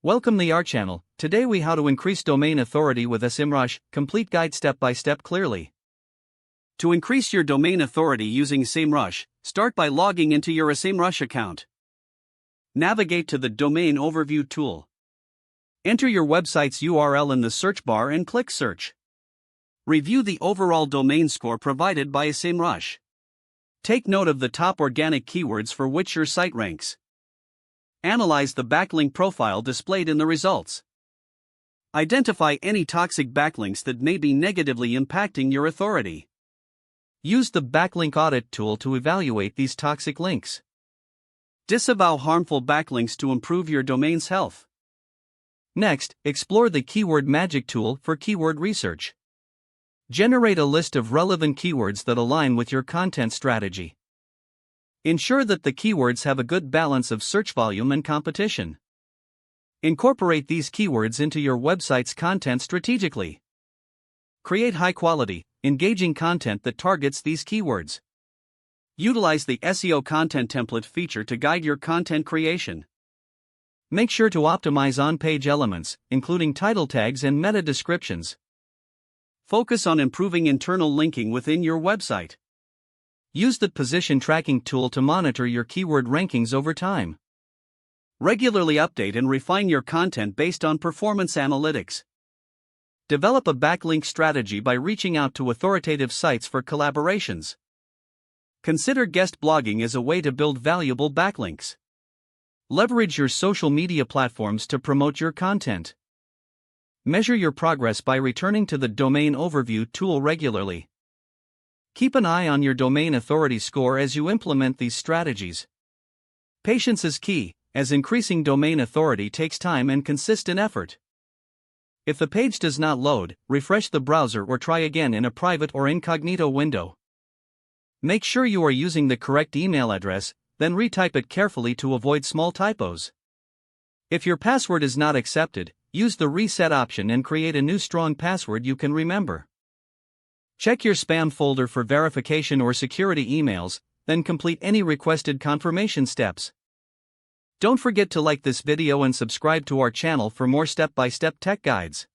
Welcome to our channel. Today we how to increase domain authority with SEMrush, complete guide step by step clearly. To increase your domain authority using SEMrush, start by logging into your SEMrush account. Navigate to the Domain Overview tool. Enter your website's URL in the search bar and click Search. Review the overall domain score provided by SEMrush. Take note of the top organic keywords for which your site ranks. Analyze the backlink profile displayed in the results. Identify any toxic backlinks that may be negatively impacting your authority. Use the Backlink Audit tool to evaluate these toxic links. Disavow harmful backlinks to improve your domain's health. Next, explore the Keyword Magic tool for keyword research. Generate a list of relevant keywords that align with your content strategy. Ensure that the keywords have a good balance of search volume and competition. Incorporate these keywords into your website's content strategically. Create high-quality, engaging content that targets these keywords. Utilize the SEO content template feature to guide your content creation. Make sure to optimize on-page elements, including title tags and meta descriptions. Focus on improving internal linking within your website. Use the position tracking tool to monitor your keyword rankings over time. Regularly update and refine your content based on performance analytics. Develop a backlink strategy by reaching out to authoritative sites for collaborations. Consider guest blogging as a way to build valuable backlinks. Leverage your social media platforms to promote your content. Measure your progress by returning to the Domain Overview tool regularly. Keep an eye on your domain authority score as you implement these strategies. Patience is key, as increasing domain authority takes time and consistent effort. If the page does not load, refresh the browser or try again in a private or incognito window. Make sure you are using the correct email address, then retype it carefully to avoid small typos. If your password is not accepted, use the reset option and create a new strong password you can remember. Check your spam folder for verification or security emails, then complete any requested confirmation steps. Don't forget to like this video and subscribe to our channel for more step-by-step tech guides.